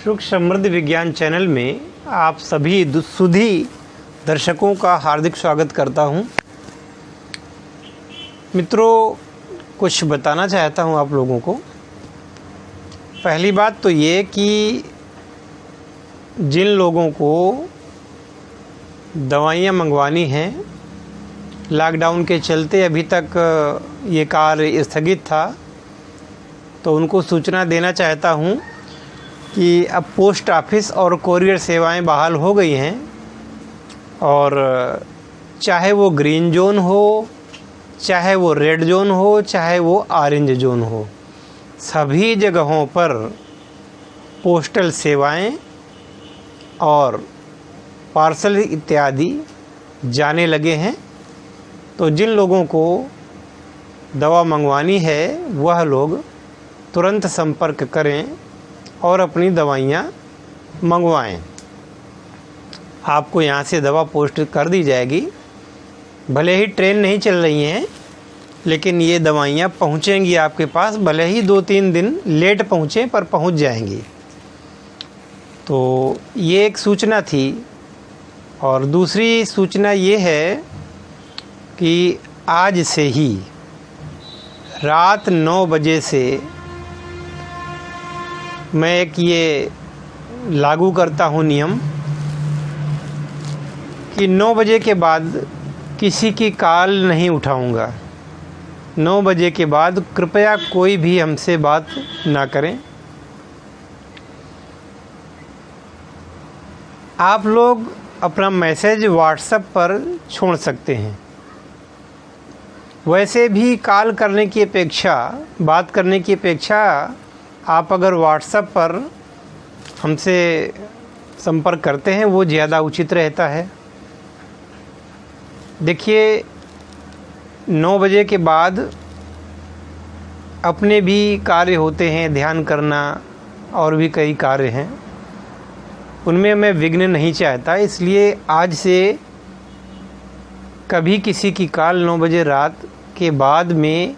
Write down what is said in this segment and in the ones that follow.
सुख समृद्धि विज्ञान चैनल में आप सभी सुधी दर्शकों का हार्दिक स्वागत करता हूं। मित्रों, कुछ बताना चाहता हूं आप लोगों को। पहली बात तो ये कि जिन लोगों को दवाइयाँ मंगवानी हैं, लॉकडाउन के चलते अभी तक ये कार्य स्थगित था, तो उनको सूचना देना चाहता हूँ कि अब पोस्ट ऑफिस और कोरियर सेवाएं बहाल हो गई हैं और चाहे वो ग्रीन जोन हो, चाहे वो रेड जोन हो, चाहे वो ऑरेंज जोन हो, सभी जगहों पर पोस्टल सेवाएं और पार्सल इत्यादि जाने लगे हैं। तो जिन लोगों को दवा मंगवानी है वह लोग तुरंत संपर्क करें और अपनी दवाइयाँ मंगवाएं। आपको यहाँ से दवा पोस्ट कर दी जाएगी। भले ही ट्रेन नहीं चल रही हैं, लेकिन ये दवाइयाँ पहुँचेंगी आपके पास। भले ही 2-3 दिन लेट पहुँचें, पर पहुँच जाएंगी। तो ये एक सूचना थी। और दूसरी सूचना ये है कि आज से ही रात 9 बजे से मैं एक ये लागू करता हूँ नियम कि 9 बजे के बाद किसी की कॉल नहीं उठाऊँगा। 9 बजे के बाद कृपया कोई भी हमसे बात ना करें। आप लोग अपना मैसेज व्हाट्सएप पर छोड़ सकते हैं। वैसे भी कॉल करने की अपेक्षा, बात करने की अपेक्षा आप अगर व्हाट्सएप पर हमसे संपर्क करते हैं वो ज़्यादा उचित रहता है। देखिए, 9 बजे के बाद अपने भी कार्य होते हैं, ध्यान करना और भी कई कार्य हैं, उनमें मैं विघ्न नहीं चाहता। इसलिए आज से कभी किसी की कॉल 9 बजे रात के बाद में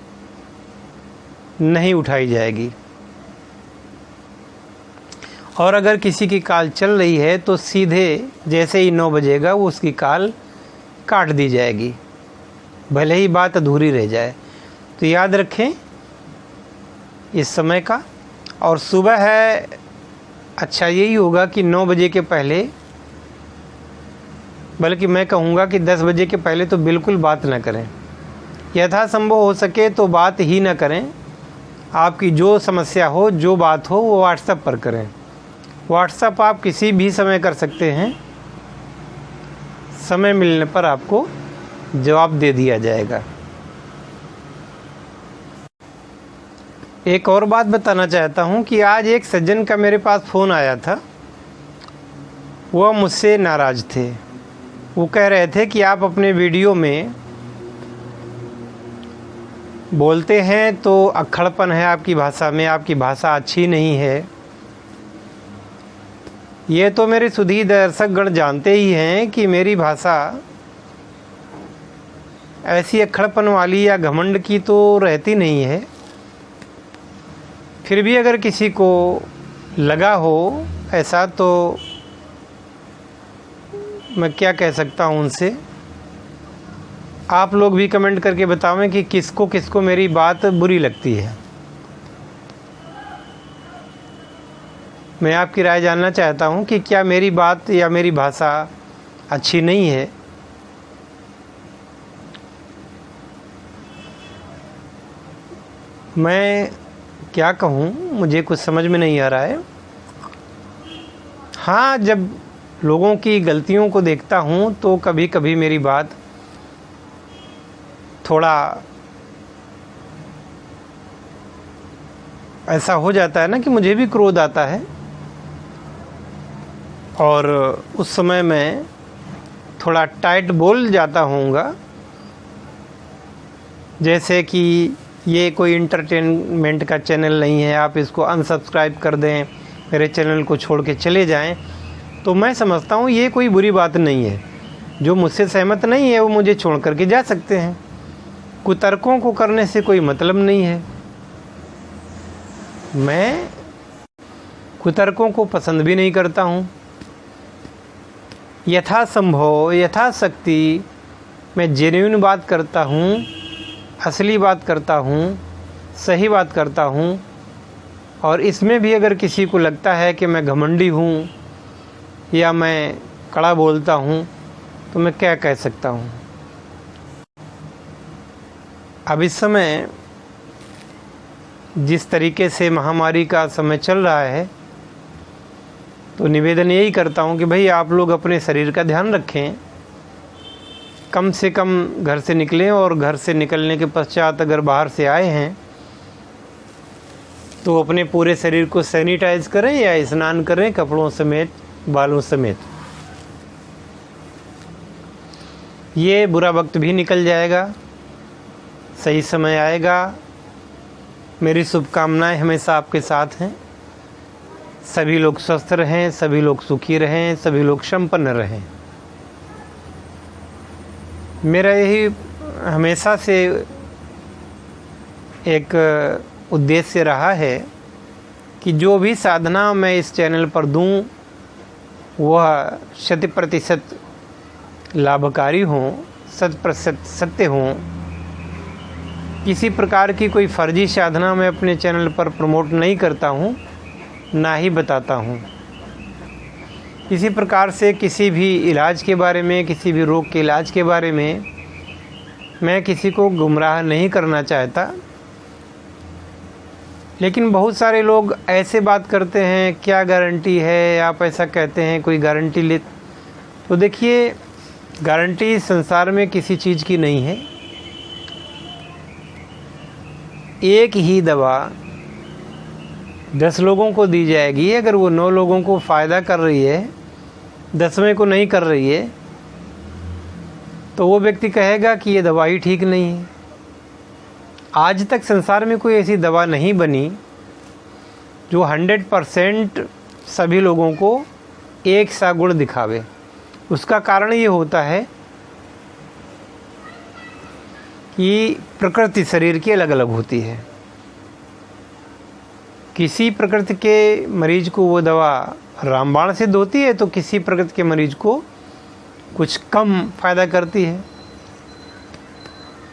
नहीं उठाई जाएगी। और अगर किसी की कॉल चल रही है तो सीधे जैसे ही 9 बजेगा वो उसकी कॉल काट दी जाएगी, भले ही बात अधूरी रह जाए। तो याद रखें इस समय का। और सुबह है, अच्छा यही होगा कि 9 बजे के पहले, बल्कि मैं कहूँगा कि 10 बजे के पहले तो बिल्कुल बात ना करें। यथासंभव हो सके तो बात ही ना करें। आपकी जो समस्या हो, जो बात हो, वो व्हाट्सएप पर करें। व्हाट्सएप आप किसी भी समय कर सकते हैं। समय मिलने पर आपको जवाब दे दिया जाएगा। एक और बात बताना चाहता हूं कि आज एक सज्जन का मेरे पास फ़ोन आया था। वह मुझसे नाराज़ थे। वो कह रहे थे कि आप अपने वीडियो में बोलते हैं तो अक्खड़पन है आपकी भाषा में, आपकी भाषा अच्छी नहीं है। ये तो मेरे सुधी दर्शकगण जानते ही हैं कि मेरी भाषा ऐसी अक्खड़पन वाली या घमंड की तो रहती नहीं है। फिर भी अगर किसी को लगा हो ऐसा, तो मैं क्या कह सकता हूँ उनसे। आप लोग भी कमेंट करके बतावें कि किसको किसको मेरी बात बुरी लगती है। मैं आपकी राय जानना चाहता हूं कि क्या मेरी बात या मेरी भाषा अच्छी नहीं है। मैं क्या कहूं, मुझे कुछ समझ में नहीं आ रहा है। हाँ, जब लोगों की गलतियों को देखता हूं तो कभी कभी मेरी बात थोड़ा ऐसा हो जाता है ना कि मुझे भी क्रोध आता है। और उस समय मैं थोड़ा टाइट बोल जाता होऊंगा, जैसे कि ये कोई इंटरटेनमेंट का चैनल नहीं है, आप इसको अनसब्सक्राइब कर दें, मेरे चैनल को छोड़ के चले जाएं। तो मैं समझता हूँ ये कोई बुरी बात नहीं है। जो मुझसे सहमत नहीं है वो मुझे छोड़ करके जा सकते हैं। कुतर्कों को करने से कोई मतलब नहीं है। मैं कुतर्कों को पसंद भी नहीं करता हूँ। यथासंभव यथाशक्ति मैं जेन्युइन बात करता हूँ, असली बात करता हूँ, सही बात करता हूँ। और इसमें भी अगर किसी को लगता है कि मैं घमंडी हूँ या मैं कड़ा बोलता हूँ तो मैं क्या कह सकता हूँ। अब इस समय जिस तरीके से महामारी का समय चल रहा है तो निवेदन यही करता हूँ कि भाई आप लोग अपने शरीर का ध्यान रखें, कम से कम घर से निकलें, और घर से निकलने के पश्चात अगर बाहर से आए हैं तो अपने पूरे शरीर को सैनिटाइज करें या स्नान करें, कपड़ों समेत, बालों समेत। ये बुरा वक्त भी निकल जाएगा, सही समय आएगा। मेरी शुभकामनाएं हमेशा आपके साथ हैं। सभी लोग स्वस्थ रहें, सभी लोग सुखी रहें, सभी लोग संपन्न रहें। मेरा यही हमेशा से एक उद्देश्य रहा है कि जो भी साधना मैं इस चैनल पर दूं वह 100% लाभकारी हों, 100% सत्य हों। किसी प्रकार की कोई फर्जी साधना मैं अपने चैनल पर प्रमोट नहीं करता हूं, ना ही बताता हूं। किसी प्रकार से किसी भी इलाज के बारे में, किसी भी रोग के इलाज के बारे में मैं किसी को गुमराह नहीं करना चाहता। लेकिन बहुत सारे लोग ऐसे बात करते हैं, क्या गारंटी है, आप ऐसा कहते हैं, कोई गारंटी ले। तो देखिए, गारंटी संसार में किसी चीज़ की नहीं है। एक ही दवा 10 लोगों को दी जाएगी, अगर वो 9 लोगों को फ़ायदा कर रही है, 10वें को नहीं कर रही है, तो वो व्यक्ति कहेगा कि ये दवा ही ठीक नहीं है। आज तक संसार में कोई ऐसी दवा नहीं बनी जो 100% सभी लोगों को एक सा गुण दिखावे। उसका कारण ये होता है कि प्रकृति शरीर की अलग अलग होती है। किसी प्रकृति के मरीज को वो दवा रामबाण सिद्ध होती है, तो किसी प्रकृति के मरीज को कुछ कम फ़ायदा करती है।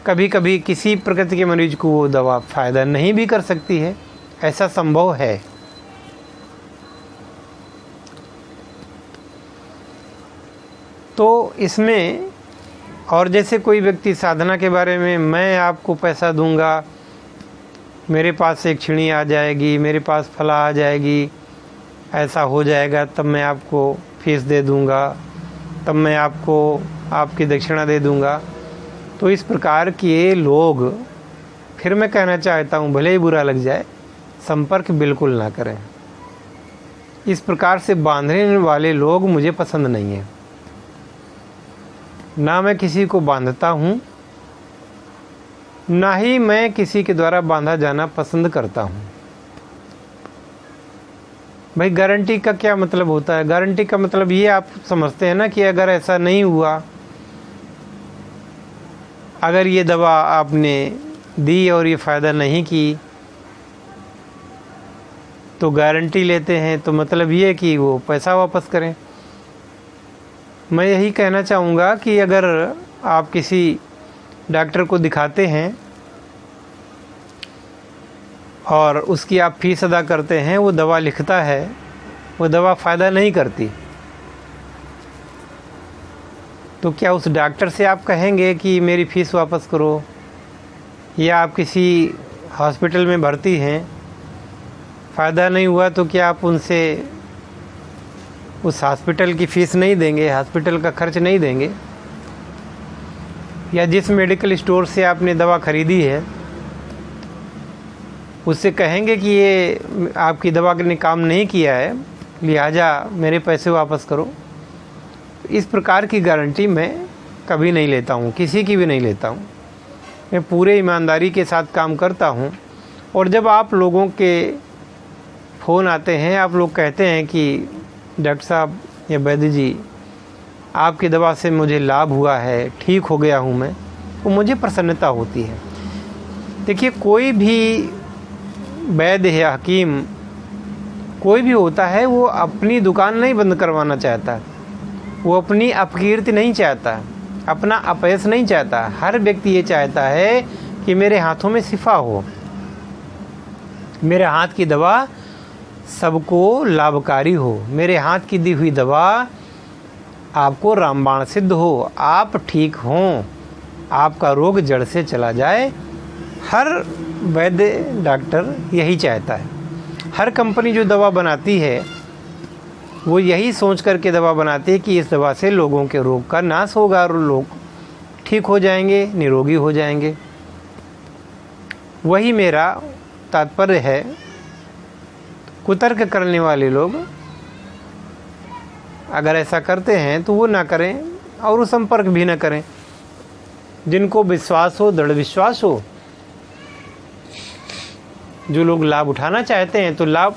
कभी कभी किसी प्रकृति के मरीज को वो दवा फ़ायदा नहीं भी कर सकती है, ऐसा संभव है। तो इसमें, और जैसे कोई व्यक्ति साधना के बारे में, मैं आपको पैसा दूंगा, मेरे पास एक छिड़ी आ जाएगी, मेरे पास फला आ जाएगी, ऐसा हो जाएगा, तब मैं आपको फीस दे दूंगा, तब मैं आपको आपकी दक्षिणा दे दूंगा। तो इस प्रकार के लोग, फिर मैं कहना चाहता हूँ, भले ही बुरा लग जाए, संपर्क बिल्कुल ना करें। इस प्रकार से बांधने वाले लोग मुझे पसंद नहीं हैं। ना मैं किसी को बांधता हूँ, ना ही मैं किसी के द्वारा बांधा जाना पसंद करता हूँ। भाई, गारंटी का क्या मतलब होता है? गारंटी का मतलब ये आप समझते हैं ना कि अगर ऐसा नहीं हुआ, अगर ये दवा आपने दी और ये फ़ायदा नहीं की, तो गारंटी लेते हैं, तो मतलब ये कि वो पैसा वापस करें। मैं यही कहना चाहूँगा कि अगर आप किसी डॉक्टर को दिखाते हैं और उसकी आप फीस अदा करते हैं, वो दवा लिखता है, वो दवा फ़ायदा नहीं करती, तो क्या उस डॉक्टर से आप कहेंगे कि मेरी फ़ीस वापस करो? या आप किसी हॉस्पिटल में भर्ती हैं, फ़ायदा नहीं हुआ, तो क्या आप उनसे उस हॉस्पिटल की फ़ीस नहीं देंगे, हॉस्पिटल का खर्च नहीं देंगे? या जिस मेडिकल स्टोर से आपने दवा ख़रीदी है उससे कहेंगे कि ये आपकी दवा ने काम नहीं किया है, लिहाजा मेरे पैसे वापस करो? इस प्रकार की गारंटी मैं कभी नहीं लेता हूँ, किसी की भी नहीं लेता हूँ। मैं पूरे ईमानदारी के साथ काम करता हूँ। और जब आप लोगों के फ़ोन आते हैं, आप लोग कहते हैं कि डॉक्टर साहब या वैद्य जी, आपकी दवा से मुझे लाभ हुआ है, ठीक हो गया हूँ मैं, तो मुझे प्रसन्नता होती है। देखिए, कोई भी वैद्य या हकीम कोई भी होता है वो अपनी दुकान नहीं बंद करवाना चाहता, वो अपनी अपकीर्ति नहीं चाहता, अपना अपयश नहीं चाहता। हर व्यक्ति ये चाहता है कि मेरे हाथों में शिफा हो, मेरे हाथ की दवा सबको लाभकारी हो, मेरे हाथ की दी हुई दवा आपको रामबाण सिद्ध हो, आप ठीक हों, आपका रोग जड़ से चला जाए। हर वैद्य डॉक्टर यही चाहता है। हर कंपनी जो दवा बनाती है वो यही सोच करके दवा बनाती है कि इस दवा से लोगों के रोग का नाश होगा और लोग ठीक हो जाएंगे, निरोगी हो जाएंगे। वही मेरा तात्पर्य है। कुतर्क करने वाले लोग अगर ऐसा करते हैं तो वो ना करें और वो संपर्क भी ना करें। जिनको विश्वास हो, दृढ़ विश्वास हो, जो लोग लाभ उठाना चाहते हैं तो लाभ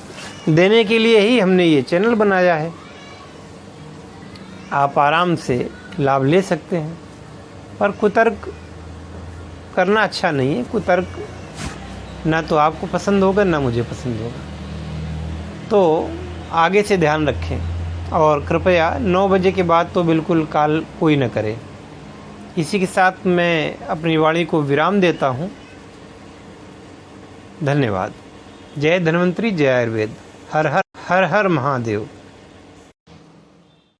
देने के लिए ही हमने ये चैनल बनाया है। आप आराम से लाभ ले सकते हैं, पर कुतर्क करना अच्छा नहीं है। कुतर्क ना तो आपको पसंद होगा ना मुझे पसंद होगा। तो आगे से ध्यान रखें और कृपया 9 बजे के बाद तो बिल्कुल कॉल कोई न करे। इसी के साथ मैं अपनी वाणी को विराम देता हूँ। धन्यवाद। जय धन्वंतरी, जय आयुर्वेद। हर हर हर हर महादेव।